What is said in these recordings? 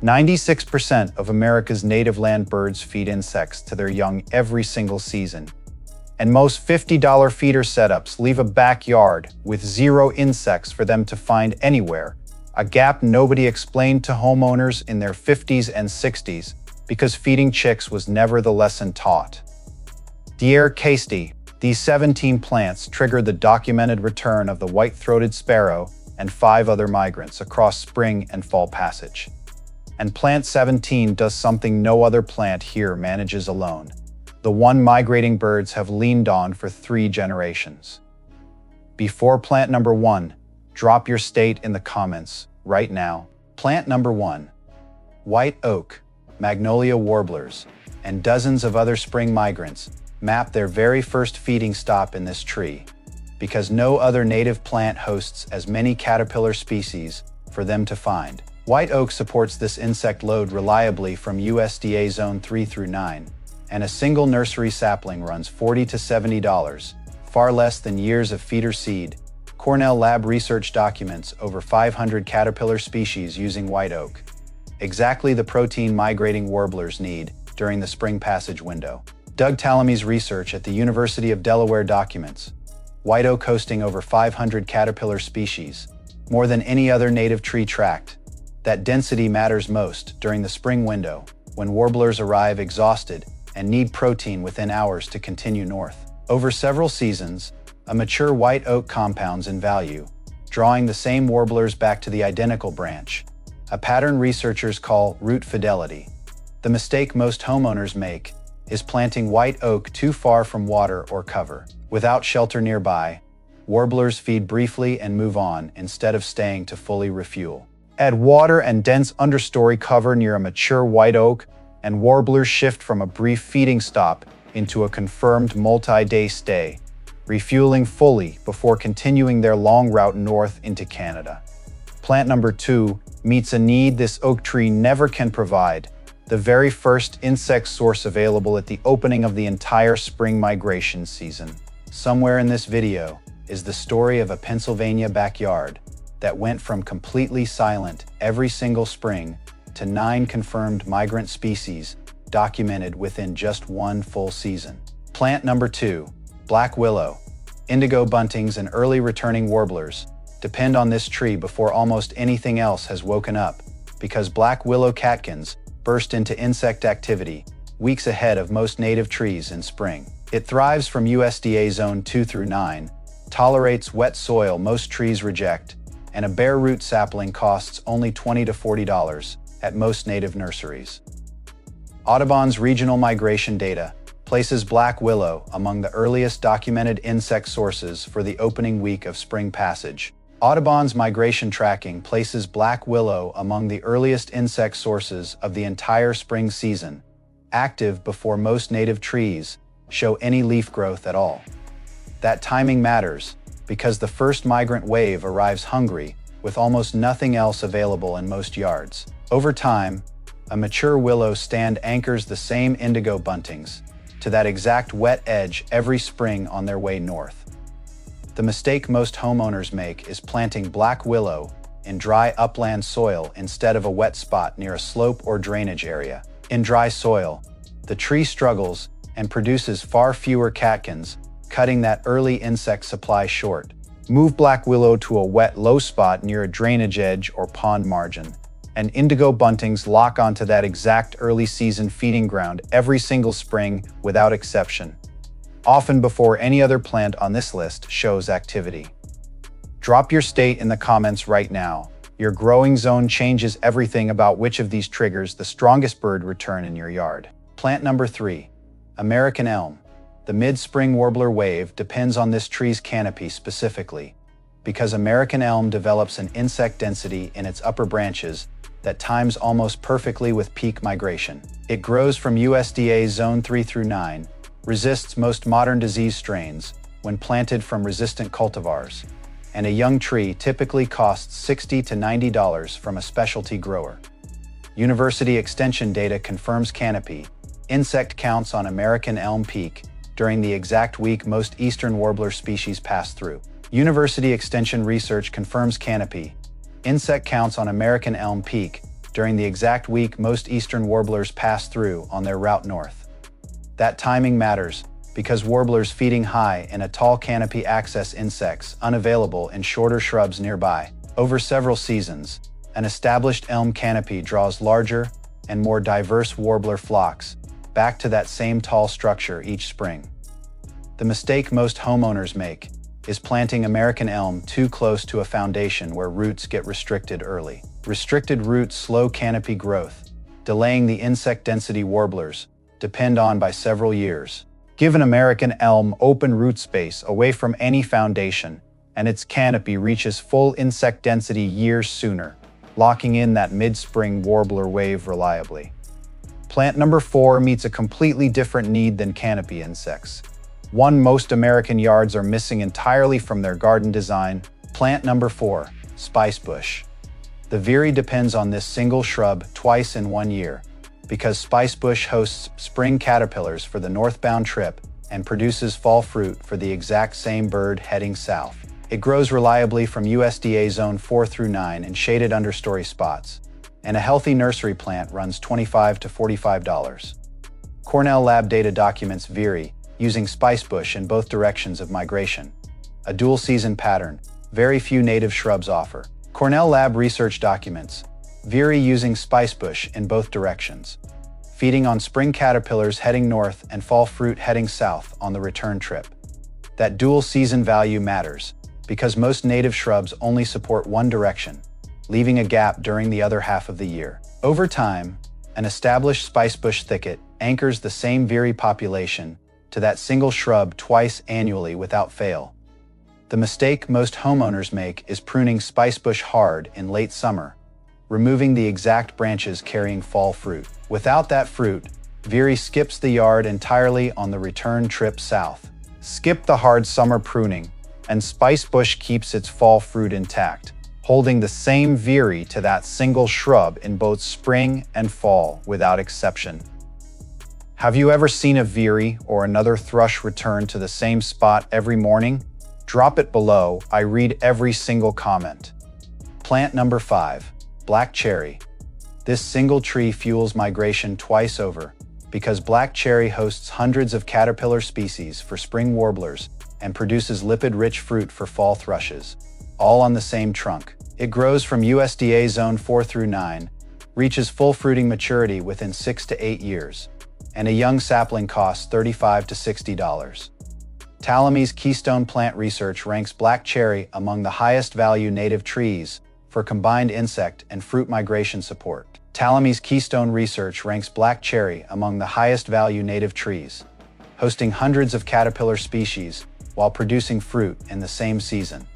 96% of America's native land birds feed insects to their young every single season. And most $50 feeder setups leave a backyard with zero insects for them to find anywhere, a gap nobody explained to homeowners in their 50s and 60s because feeding chicks was never the lesson taught. Dear Casey, these 17 plants triggered the documented return of the white-throated sparrow and 5 other migrants across spring and fall passage. And plant 17 does something no other plant here manages alone. The one migrating birds have leaned on for 3 generations. Before plant number 1, drop your state in the comments right now. Plant number 1, white oak, Magnolia Warblers, and dozens of other spring migrants map their very first feeding stop in this tree, because no other native plant hosts as many caterpillar species for them to find. White oak supports this insect load reliably from USDA Zone 3 through 9, and a single nursery sapling runs $40 to $70, far less than years of feeder seed. Cornell Lab research documents over 500 caterpillar species using white oak, exactly the protein migrating warblers need during the spring passage window. Doug Tallamy's research at the University of Delaware documents white oak hosting over 500 caterpillar species, more than any other native tree tract. That density matters most during the spring window, when warblers arrive exhausted and need protein within hours to continue north. Over several seasons, a mature white oak compounds in value, drawing the same warblers back to the identical branch, a pattern researchers call root fidelity. The mistake most homeowners make is planting white oak too far from water or cover. Without shelter nearby, warblers feed briefly and move on instead of staying to fully refuel. Add water and dense understory cover near a mature white oak, and warblers shift from a brief feeding stop into a confirmed multi-day stay, refueling fully before continuing their long route north into Canada. Plant number 2 meets a need this oak tree never can provide, the very first insect source available at the opening of the entire spring migration season. Somewhere in this video is the story of a Pennsylvania backyard that went from completely silent every single spring to 9 confirmed migrant species documented within just 1 full season. Plant number 2, black willow, indigo buntings, and early returning warblers depend on this tree before almost anything else has woken up, because black willow catkins burst into insect activity weeks ahead of most native trees in spring. It thrives from USDA Zone 2 through 9, tolerates wet soil most trees reject, and a bare root sapling costs only $20 to $40 at most native nurseries. Audubon's regional migration data places black willow among the earliest documented insect sources for the opening week of spring passage. Audubon's migration tracking places black willow among the earliest insect sources of the entire spring season, active before most native trees show any leaf growth at all. That timing matters because the first migrant wave arrives hungry with almost nothing else available in most yards. Over time, a mature willow stand anchors the same indigo buntings to that exact wet edge every spring on their way north. The mistake most homeowners make is planting black willow in dry upland soil instead of a wet spot near a slope or drainage area. In dry soil, the tree struggles and produces far fewer catkins, cutting that early insect supply short. Move black willow to a wet, low spot near a drainage edge or pond margin, and indigo buntings lock onto that exact early season feeding ground every single spring without exception, often before any other plant on this list shows activity. Drop your state in the comments right now. Your growing zone changes everything about which of these triggers the strongest bird return in your yard. Plant number 3, American elm. The mid-spring warbler wave depends on this tree's canopy specifically, because American elm develops an insect density in its upper branches that times almost perfectly with peak migration. It grows from USDA Zone 3 through 9, resists most modern disease strains when planted from resistant cultivars, and a young tree typically costs $60 to $90 from a specialty grower. University extension data confirms canopy, insect counts on American elm peak during the exact week most eastern warbler species pass through. University extension research confirms canopy, insect counts on American elm peak during the exact week most eastern warblers pass through on their route north. That timing matters because warblers feeding high in a tall canopy access insects unavailable in shorter shrubs nearby. Over several seasons, an established elm canopy draws larger and more diverse warbler flocks back to that same tall structure each spring. The mistake most homeowners make is planting American elm too close to a foundation where roots get restricted early. Restricted roots slow canopy growth, delaying the insect density warblers depend on by several years. Give an American elm open root space away from any foundation, and its canopy reaches full insect density years sooner, locking in that mid-spring warbler wave reliably. Plant number 4 meets a completely different need than canopy insects. One most American yards are missing entirely from their garden design. Plant number 4, spicebush. The Veery depends on this single shrub twice in 1 year, because spicebush hosts spring caterpillars for the northbound trip and produces fall fruit for the exact same bird heading south. It grows reliably from USDA Zone 4 through 9 in shaded understory spots, and a healthy nursery plant runs $25 to $45. Cornell Lab data documents Veery using spicebush in both directions of migration, a dual-season pattern very few native shrubs offer. Cornell Lab research documents Veery using spicebush in both directions, feeding on spring caterpillars heading north and fall fruit heading south on the return trip. That dual-season value matters because most native shrubs only support one direction, leaving a gap during the other half of the year. Over time, an established spicebush thicket anchors the same Veery population to that single shrub twice annually without fail. The mistake most homeowners make is pruning spicebush hard in late summer, removing the exact branches carrying fall fruit. Without that fruit, Veery skips the yard entirely on the return trip south. Skip the hard summer pruning, and spicebush keeps its fall fruit intact, holding the same Veery to that single shrub in both spring and fall without exception. Have you ever seen a Veery or another thrush return to the same spot every morning? Drop it below. I read every single comment. Plant number 5, black cherry. This single tree fuels migration twice over because black cherry hosts hundreds of caterpillar species for spring warblers and produces lipid-rich fruit for fall thrushes, all on the same trunk. It grows from USDA Zone 4 through 9, reaches full fruiting maturity within 6 to 8 years, and a young sapling costs $35 to $60. Talamy's Keystone Plant Research ranks black cherry among the highest value native trees for combined insect and fruit migration support. Talamy's Keystone Research ranks black cherry among the highest value native trees, hosting hundreds of caterpillar species while producing fruit in the same season.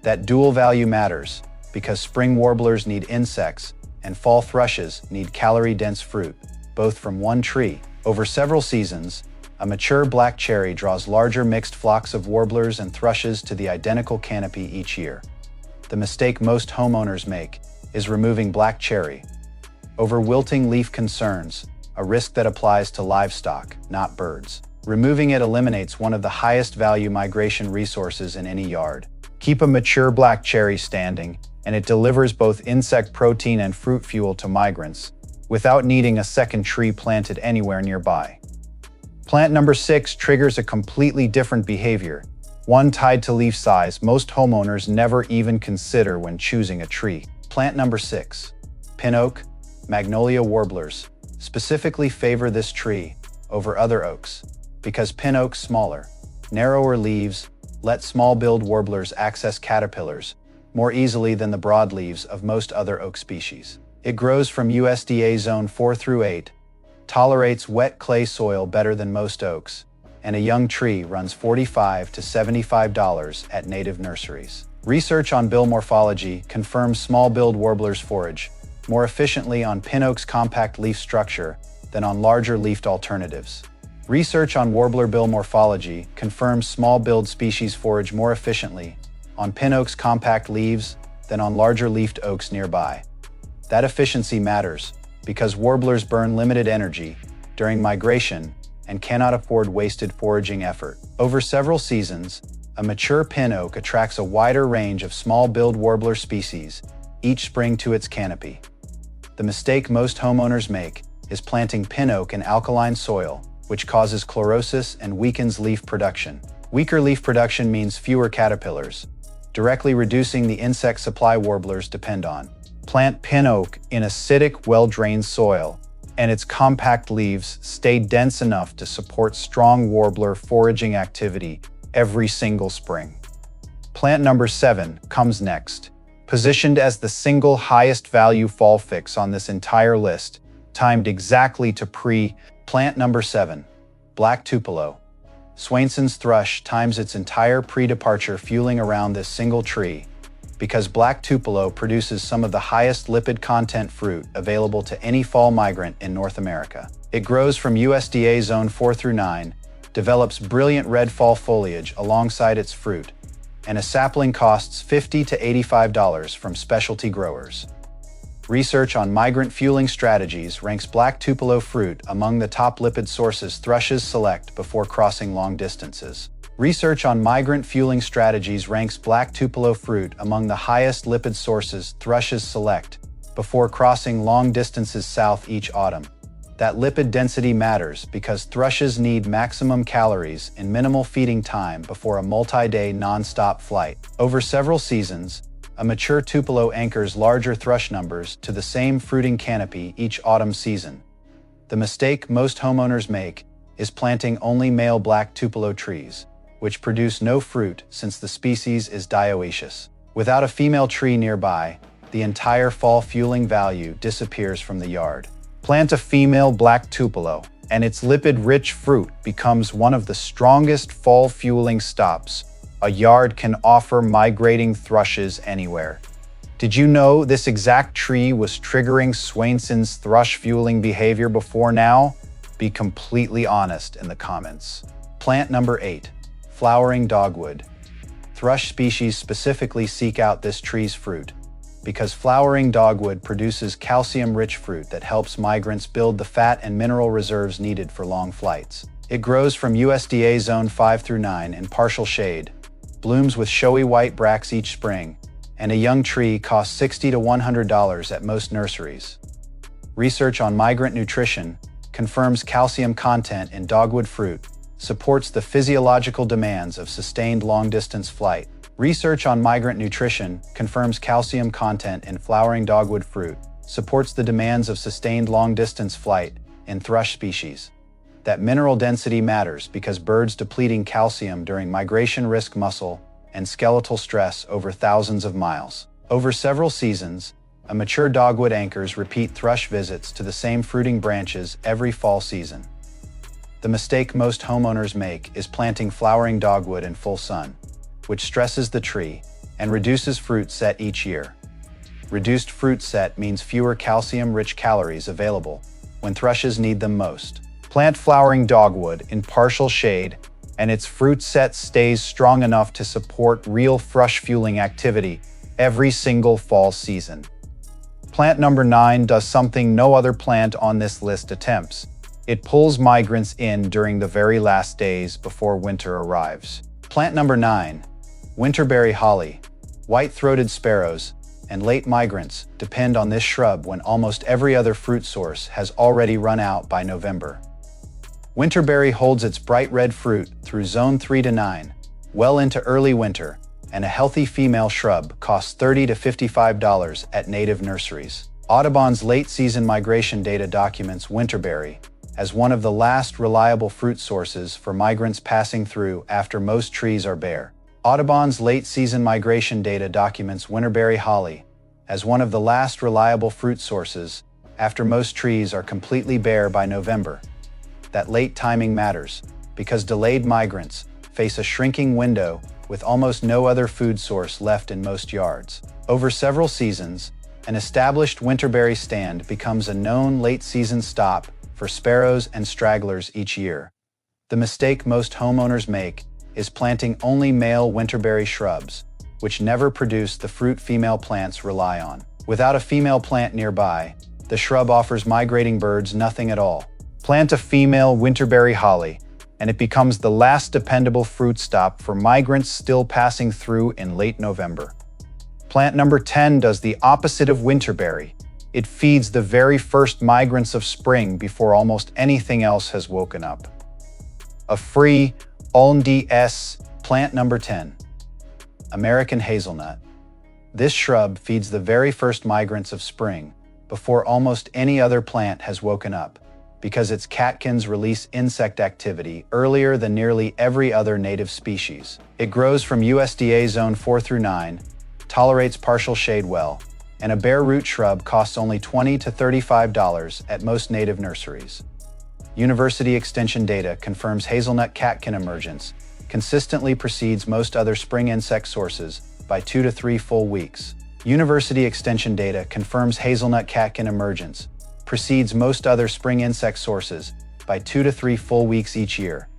That dual value matters because spring warblers need insects and fall thrushes need calorie-dense fruit, both from one tree. Over several seasons, a mature black cherry draws larger mixed flocks of warblers and thrushes to the identical canopy each year. The mistake most homeowners make is removing black cherry over wilting leaf concerns, a risk that applies to livestock, not birds. Removing it eliminates one of the highest value migration resources in any yard. Keep a mature black cherry standing, and it delivers both insect protein and fruit fuel to migrants without needing a second tree planted anywhere nearby. Plant number 6 triggers a completely different behavior, one tied to leaf size most homeowners never even consider when choosing a tree. Plant number 6, pin oak. Magnolia Warblers specifically favor this tree over other oaks because pin oak's smaller, narrower leaves let small-billed warblers access caterpillars more easily than the broadleaves of most other oak species. It grows from USDA Zone 4 through 8, tolerates wet clay soil better than most oaks, and a young tree runs $45 to $75 at native nurseries. Research on bill morphology confirms small-billed warblers forage more efficiently on pin oak's compact leaf structure than on larger leafed alternatives. Research on warbler bill morphology confirms small-billed species forage more efficiently on pin oak's compact leaves than on larger leafed oaks nearby. That efficiency matters because warblers burn limited energy during migration and cannot afford wasted foraging effort. Over several seasons, a mature pin oak attracts a wider range of small-billed warbler species each spring to its canopy. The mistake most homeowners make is planting pin oak in alkaline soil, which causes chlorosis and weakens leaf production. Weaker leaf production means fewer caterpillars, directly reducing the insect supply warblers depend on. Plant pin oak in acidic, well-drained soil, and its compact leaves stay dense enough to support strong warbler foraging activity every single spring. Plant number 7 comes next. Positioned as the single highest value fall fix on this entire list, timed exactly to plant number 7, black Tupelo. Swainson's thrush times its entire pre-departure fueling around this single tree because black Tupelo produces some of the highest lipid content fruit available to any fall migrant in North America. It grows from USDA Zone 4 through 9, develops brilliant red fall foliage alongside its fruit, and a sapling costs $50 to $85 from specialty growers. Research on migrant fueling strategies ranks black Tupelo fruit among the top lipid sources thrushes select before crossing long distances. Research on migrant fueling strategies ranks black Tupelo fruit among the highest lipid sources thrushes select before crossing long distances south each autumn. That lipid density matters because thrushes need maximum calories in minimal feeding time before a multi-day non-stop flight. Over several seasons, a mature Tupelo anchors larger thrush numbers to the same fruiting canopy each autumn season. The mistake most homeowners make is planting only male black Tupelo trees, which produce no fruit since the species is dioecious. Without a female tree nearby, the entire fall fueling value disappears from the yard. Plant a female black Tupelo, and its lipid-rich fruit becomes one of the strongest fall fueling stops a yard can offer migrating thrushes anywhere. Did you know this exact tree was triggering Swainson's thrush fueling behavior before now? Be completely honest in the comments. Plant number 8, flowering dogwood. Thrush species specifically seek out this tree's fruit because flowering dogwood produces calcium-rich fruit that helps migrants build the fat and mineral reserves needed for long flights. It grows from USDA Zone 5 through 9 in partial shade, blooms with showy white bracts each spring, and a young tree costs $60 to $100 at most nurseries. Research on migrant nutrition confirms calcium content in dogwood fruit supports the physiological demands of sustained long-distance flight. Research on migrant nutrition confirms calcium content in flowering dogwood fruit supports the demands of sustained long-distance flight in thrush species. That mineral density matters because birds depleting calcium during migration risk muscle and skeletal stress over thousands of miles. Over several seasons, a mature dogwood anchors repeat thrush visits to the same fruiting branches every fall season. The mistake most homeowners make is planting flowering dogwood in full sun, which stresses the tree and reduces fruit set each year. Reduced fruit set means fewer calcium-rich calories available when thrushes need them most. Plant flowering dogwood in partial shade, and its fruit set stays strong enough to support real thrush fueling activity every single fall season. Plant number 9 does something no other plant on this list attempts. It pulls migrants in during the very last days before winter arrives. Plant number 9, winterberry holly. White-throated sparrows and late migrants depend on this shrub when almost every other fruit source has already run out by November. Winterberry holds its bright red fruit through Zone 3 to 9, well into early winter, and a healthy female shrub costs $30 to $55 at native nurseries. Audubon's late-season migration data documents winterberry as one of the last reliable fruit sources for migrants passing through after most trees are bare. Audubon's late-season migration data documents winterberry holly as one of the last reliable fruit sources after most trees are completely bare by November. That late timing matters because delayed migrants face a shrinking window with almost no other food source left in most yards. Over several seasons, an established winterberry stand becomes a known late-season stop for sparrows and stragglers each year. The mistake most homeowners make is planting only male winterberry shrubs, which never produce the fruit female plants rely on. Without a female plant nearby, the shrub offers migrating birds nothing at all. Plant a female winterberry holly, and it becomes the last dependable fruit stop for migrants still passing through in late November. Plant number 10 does the opposite of winterberry. It feeds the very first migrants of spring before almost anything else has woken up. A free ONDS plant number 10. American hazelnut. This shrub feeds the very first migrants of spring before almost any other plant has woken up, because its catkins release insect activity earlier than nearly every other native species. It grows from USDA Zone 4 through 9, tolerates partial shade well, and a bare root shrub costs only $20 to $35 at most native nurseries. University Extension data confirms hazelnut catkin emergence consistently precedes most other spring insect sources by 2 to 3 full weeks. University Extension data confirms hazelnut catkin emergence precedes most other spring insect sources by 2 to 3 full weeks each year.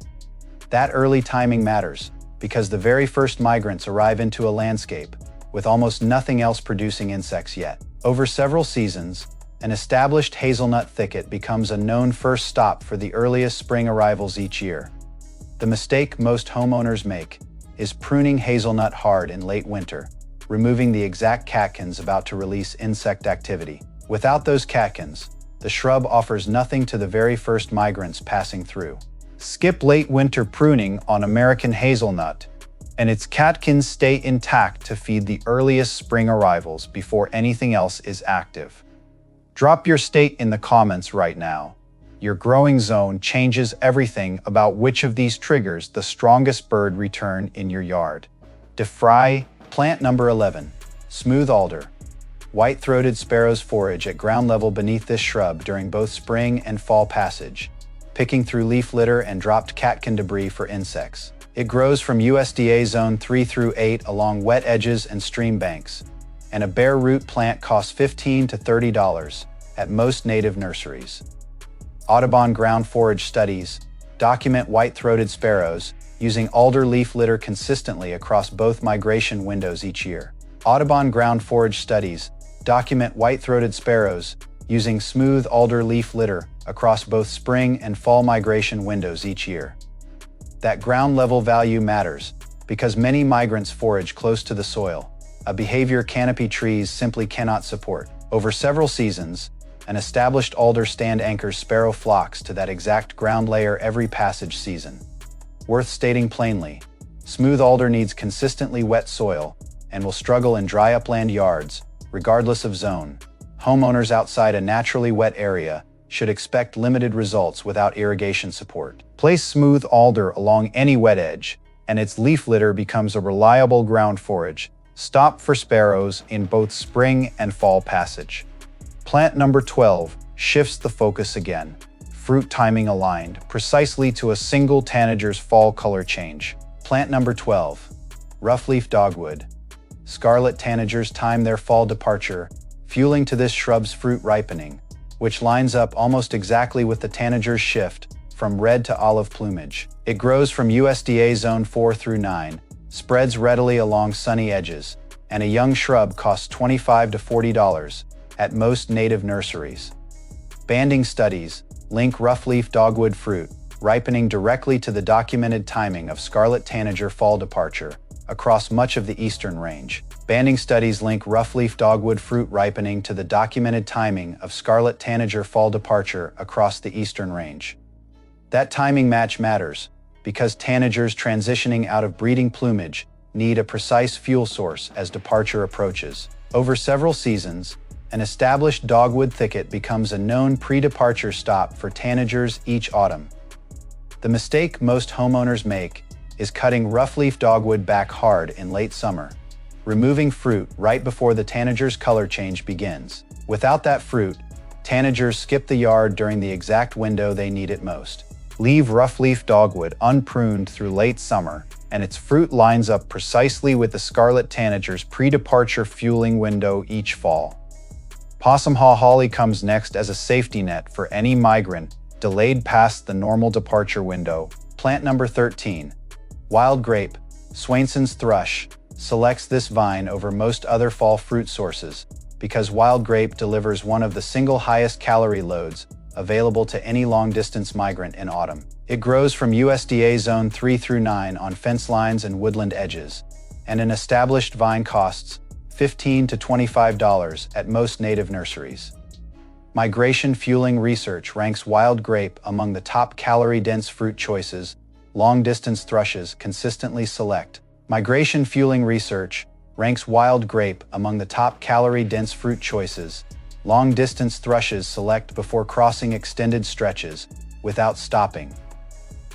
That early timing matters because the very first migrants arrive into a landscape with almost nothing else producing insects yet. Over several seasons, an established hazelnut thicket becomes a known first stop for the earliest spring arrivals each year. The mistake most homeowners make is pruning hazelnut hard in late winter, removing the exact catkins about to release insect activity. Without those catkins, the shrub offers nothing to the very first migrants passing through. Skip late winter pruning on American hazelnut, and its catkins stay intact to feed the earliest spring arrivals before anything else is active. Drop your state in the comments right now. Your growing zone changes everything about which of these triggers the strongest bird return in your yard. Defry plant number 11, smooth alder. White-throated sparrows forage at ground level beneath this shrub during both spring and fall passage, picking through leaf litter and dropped catkin debris for insects. It grows from USDA Zone 3 through 8 along wet edges and stream banks, and a bare root plant costs $15 to $30 at most native nurseries. Audubon ground forage studies document white-throated sparrows using alder leaf litter consistently across both migration windows each year. Audubon ground forage studies document white-throated sparrows using smooth alder leaf litter across both spring and fall migration windows each year. That ground level value matters because many migrants forage close to the soil, a behavior canopy trees simply cannot support. Over several seasons, an established alder stand anchors sparrow flocks to that exact ground layer every passage season. Worth stating plainly, smooth alder needs consistently wet soil and will struggle in dry upland yards, regardless of zone. Homeowners outside a naturally wet area should expect limited results without irrigation support. Place smooth alder along any wet edge, and its leaf litter becomes a reliable ground forage stop for sparrows in both spring and fall passage. Plant number 12 shifts the focus again, fruit timing aligned precisely to a single tanager's fall color change. Plant number 12, roughleaf dogwood. Scarlet tanagers time their fall departure, fueling to this shrub's fruit ripening, which lines up almost exactly with the tanager's shift from red to olive plumage. It grows from USDA Zone 4 through 9, spreads readily along sunny edges, and a young shrub costs $25 to $40 at most native nurseries. Banding studies link roughleaf dogwood fruit ripening directly to the documented timing of Scarlet Tanager fall departure across much of the eastern range. Banding studies link roughleaf dogwood fruit ripening to the documented timing of Scarlet Tanager fall departure across the eastern range. That timing match matters because tanagers transitioning out of breeding plumage need a precise fuel source as departure approaches. Over several seasons, an established dogwood thicket becomes a known pre-departure stop for tanagers each autumn. The mistake most homeowners make is cutting roughleaf dogwood back hard in late summer, removing fruit right before the tanager's color change begins. Without that fruit, tanagers skip the yard during the exact window they need it most. Leave roughleaf dogwood unpruned through late summer, and its fruit lines up precisely with the Scarlet Tanager's pre-departure fueling window each fall. Possum haw holly comes next as a safety net for any migrant delayed past the normal departure window. Plant number 13, wild grape. Swainson's thrush selects this vine over most other fall fruit sources because wild grape delivers one of the single highest calorie loads available to any long-distance migrant in autumn. It grows from USDA Zone 3 through 9 on fence lines and woodland edges, and an established vine costs $15 to $25 at most native nurseries. Migration fueling research ranks wild grape among the top calorie-dense fruit choices long-distance thrushes consistently select. Migration fueling research ranks wild grape among the top calorie-dense fruit choices long-distance thrushes select before crossing extended stretches without stopping.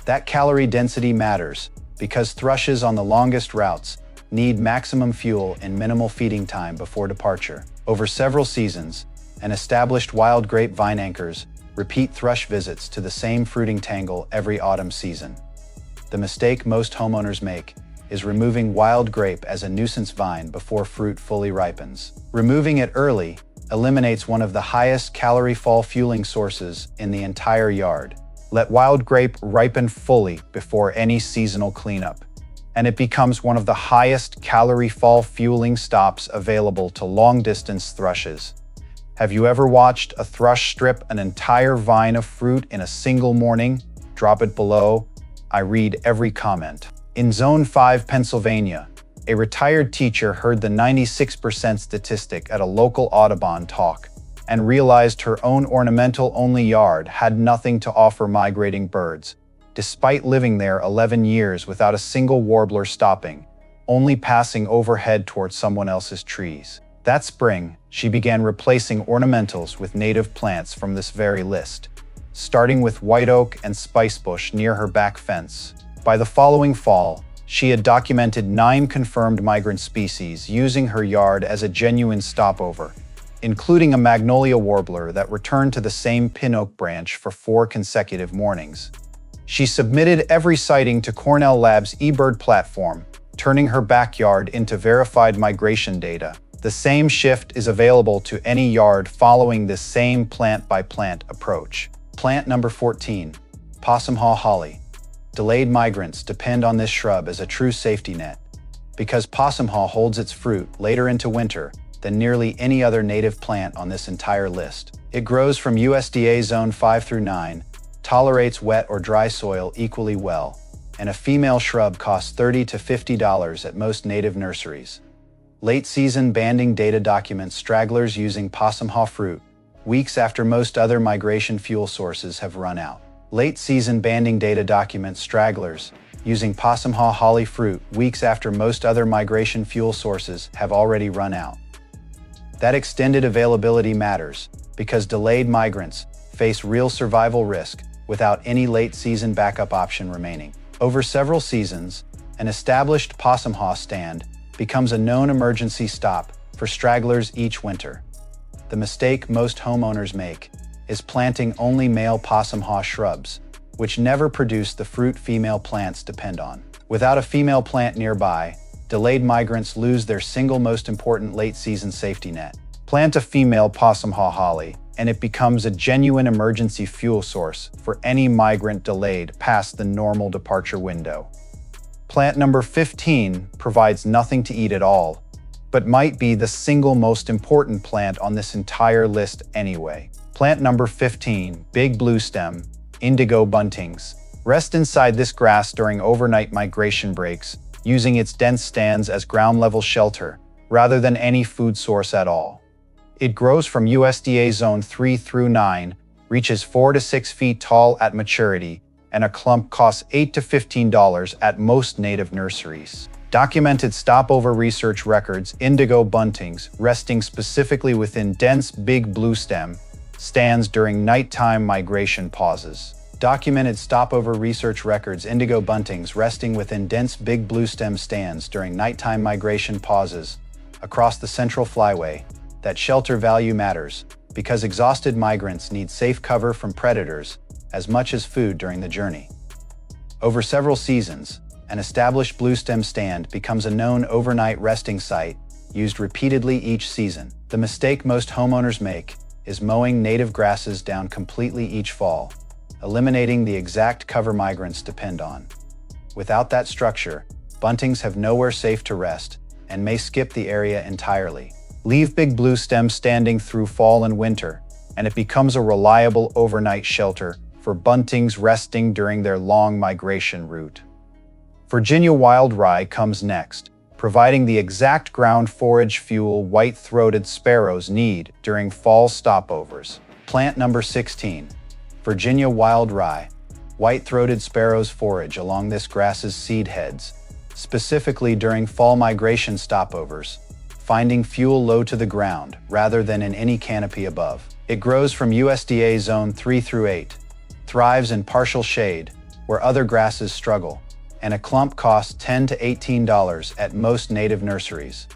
That calorie density matters because thrushes on the longest routes need maximum fuel and minimal feeding time before departure. Over several seasons, an established wild grape vine anchors repeat thrush visits to the same fruiting tangle every autumn season. The mistake most homeowners make is removing wild grape as a nuisance vine before fruit fully ripens. Removing it early eliminates one of the highest calorie fall fueling sources in the entire yard. Let wild grape ripen fully before any seasonal cleanup, and it becomes one of the highest calorie fall fueling stops available to long-distance thrushes. Have you ever watched a thrush strip an entire vine of fruit in a single morning? Drop it below. I read every comment. In Zone 5, Pennsylvania, a retired teacher heard the 96% statistic at a local Audubon talk and realized her own ornamental-only yard had nothing to offer migrating birds, despite living there 11 years without a single warbler stopping, only passing overhead towards someone else's trees. That spring, she began replacing ornamentals with native plants from this very list, starting with white oak and spicebush near her back fence. By the following fall, she had documented 9 confirmed migrant species using her yard as a genuine stopover, including a Magnolia Warbler that returned to the same pin oak branch for 4 consecutive mornings. She submitted every sighting to Cornell Lab's eBird platform, turning her backyard into verified migration data. The same shift is available to any yard following this same plant-by-plant approach. Plant number 14, Possumhaw Holly. Delayed migrants depend on this shrub as a true safety net, because possumhaw holds its fruit later into winter than nearly any other native plant on this entire list. It grows from USDA Zone 5 through 9, tolerates wet or dry soil equally well, and a female shrub costs $30 to $50 at most native nurseries. Late-season banding data documents stragglers using possumhaw fruit weeks after most other migration fuel sources have run out. Late-season banding data documents stragglers using possumhaw holly fruit weeks after most other migration fuel sources have already run out. That extended availability matters because delayed migrants face real survival risk without any late-season backup option remaining. Over several seasons, an established possumhaw stand becomes a known emergency stop for stragglers each winter. The mistake most homeowners make is planting only male possumhaw shrubs, which never produce the fruit female plants depend on. Without a female plant nearby, delayed migrants lose their single most important late-season safety net. Plant a female possumhaw holly, and it becomes a genuine emergency fuel source for any migrant delayed past the normal departure window. Plant number 15 provides nothing to eat at all, but might be the single most important plant on this entire list anyway. Plant number 15, Big Blue Stem, Indigo Buntings. Rest inside this grass during overnight migration breaks, using its dense stands as ground-level shelter, rather than any food source at all. It grows from USDA Zone 3 through 9, reaches 4 to 6 feet tall at maturity, and a clump costs $8 to $15 at most native nurseries. Documented stopover research records Indigo Buntings resting specifically within dense Big Blue Stem stands during nighttime migration pauses. Documented stopover research records Indigo Buntings resting within dense Big Blue Stem stands during nighttime migration pauses across the Central Flyway. That shelter value matters because exhausted migrants need safe cover from predators as much as food during the journey. Over several seasons, an established bluestem stand becomes a known overnight resting site used repeatedly each season. The mistake most homeowners make is mowing native grasses down completely each fall, eliminating the exact cover migrants depend on. Without that structure, buntings have nowhere safe to rest and may skip the area entirely. Leave Big Blue Stem standing through fall and winter, and it becomes a reliable overnight shelter for buntings resting during their long migration route. Virginia wild rye comes next, providing the exact ground forage fuel white-throated sparrows need during fall stopovers. Plant number 16. Virginia wild rye. White-throated sparrows forage along this grass's seed heads, specifically during fall migration stopovers, finding fuel low to the ground rather than in any canopy above. It grows from USDA Zone 3 through 8, thrives in partial shade, where other grasses struggle, and a clump costs $10 to $18 at most native nurseries.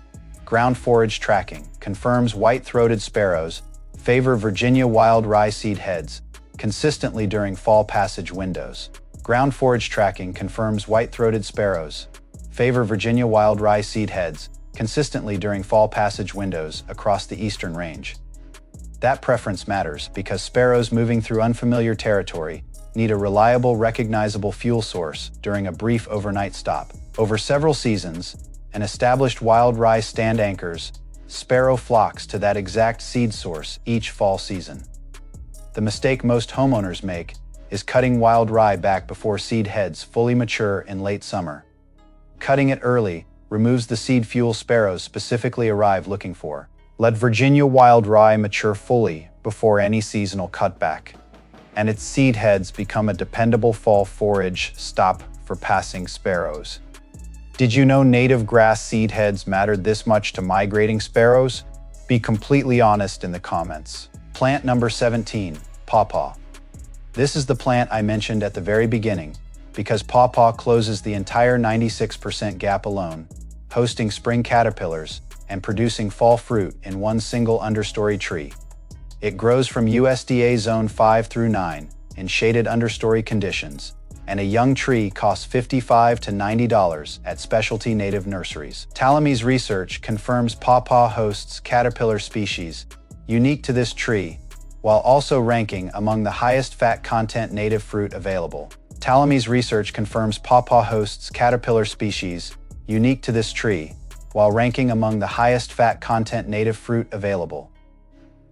Ground forage tracking confirms white-throated sparrows favor Virginia wild rye seed heads consistently during fall passage windows. Ground forage tracking confirms white-throated sparrows favor Virginia wild rye seed heads consistently during fall passage windows across the eastern range. That preference matters because sparrows moving through unfamiliar territory need a reliable, recognizable fuel source during a brief overnight stop. Over several seasons, an established wild rye stand anchors sparrow flocks to that exact seed source each fall season. The mistake most homeowners make is cutting wild rye back before seed heads fully mature in late summer. Cutting it early removes the seed fuel sparrows specifically arrive looking for. Let Virginia wild rye mature fully before any seasonal cutback, and its seed heads become a dependable fall forage stop for passing sparrows. Did you know native grass seed heads mattered this much to migrating sparrows? Be completely honest in the comments. Plant number 17, pawpaw. This is the plant I mentioned at the very beginning because pawpaw closes the entire 96% gap alone, hosting spring caterpillars and producing fall fruit in one single understory tree. It grows from USDA Zone 5 through 9 in shaded understory conditions, and a young tree costs $55 to $90 at specialty native nurseries. Talame's research confirms pawpaw hosts caterpillar species unique to this tree, while also ranking among the highest fat content native fruit available. Talame's research confirms pawpaw hosts caterpillar species unique to this tree, while ranking among the highest fat content native fruit available.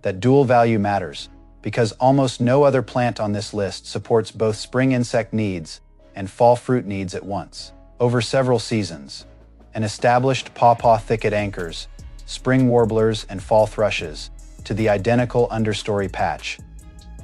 That dual value matters because almost no other plant on this list supports both spring insect needs and fall fruit needs at once. Over several seasons, an established pawpaw thicket anchors spring warblers and fall thrushes to the identical understory patch.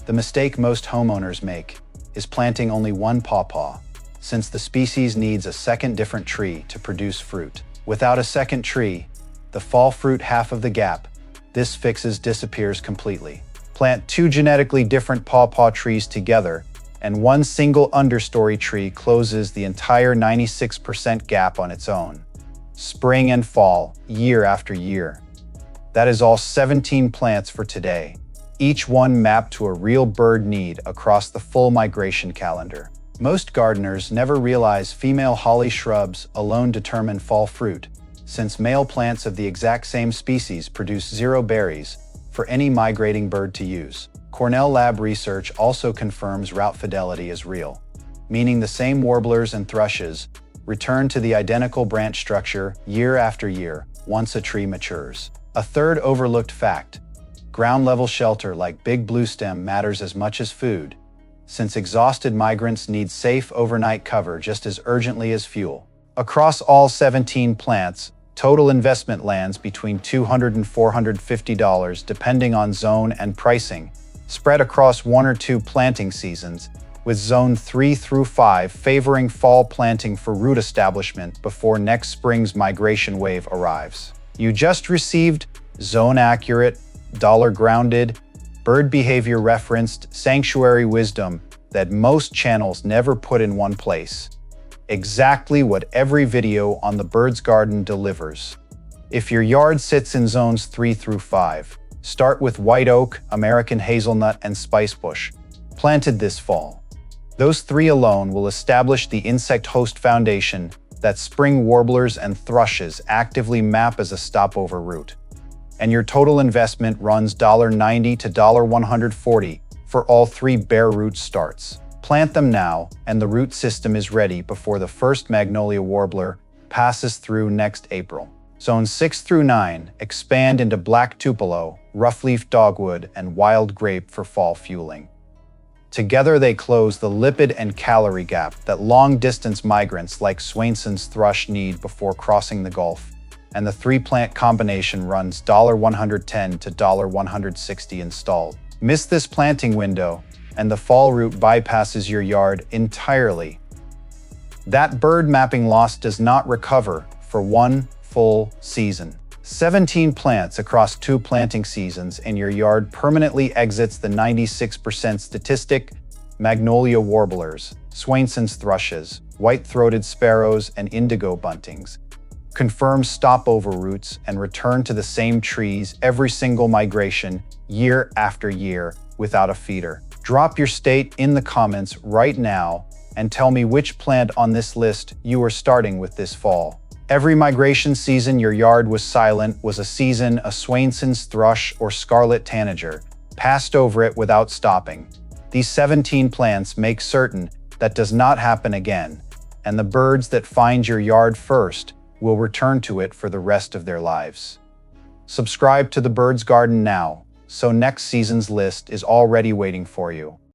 The mistake most homeowners make is planting only one pawpaw, since the species needs a second different tree to produce fruit. Without a second tree, the fall fruit half of the gap, this disappears completely. Plant two genetically different pawpaw trees together, and one single understory tree closes the entire 96% gap on its own, spring and fall, year after year. That is all 17 plants for today, each one mapped to a real bird need across the full migration calendar. Most gardeners never realize female holly shrubs alone determine fall fruit, since male plants of the exact same species produce 0 berries for any migrating bird to use. Cornell Lab research also confirms route fidelity is real, meaning the same warblers and thrushes return to the identical branch structure year after year once a tree matures. A third overlooked fact: ground-level shelter like big bluestem matters as much as food, since exhausted migrants need safe overnight cover just as urgently as fuel. Across all 17 plants, total investment lands between $200 and $450 depending on zone and pricing, spread across 1 or 2 planting seasons, with Zone 3 through 5 favoring fall planting for root establishment before next spring's migration wave arrives. You just received zone-accurate, dollar-grounded, bird behavior referenced sanctuary wisdom that most channels never put in one place. Exactly what every video on the bird's garden delivers. If your yard sits in zones 3 through 5, start with white oak, American hazelnut, and spicebush, planted this fall. Those 3 alone will establish the insect host foundation that spring warblers and thrushes actively map as a stopover route. And your total investment runs $90 to $140 for all 3 bare root starts. Plant them now, and the root system is ready before the first Magnolia Warbler passes through next April. Zones 6 through 9 expand into black tupelo, roughleaf dogwood, and wild grape for fall fueling. Together they close the lipid and calorie gap that long-distance migrants like Swainson's thrush need before crossing the Gulf, and the 3-plant combination runs $110 to $160 installed. Miss this planting window, and the fall route bypasses your yard entirely. That bird mapping loss does not recover for one full season. 17 plants across 2 planting seasons in your yard permanently exits the 96% statistic. Magnolia Warblers, Swainson's thrushes, white-throated sparrows, and indigo buntings confirm stopover routes and return to the same trees every single migration, year after year, without a feeder. Drop your state in the comments right now and tell me which plant on this list you are starting with this fall. Every migration season your yard was silent was a season a Swainson's thrush or Scarlet Tanager passed over it without stopping. These 17 plants make certain that does not happen again, and the birds that find your yard first will return to it for the rest of their lives. Subscribe to the Bird's Garden now, so next season's list is already waiting for you.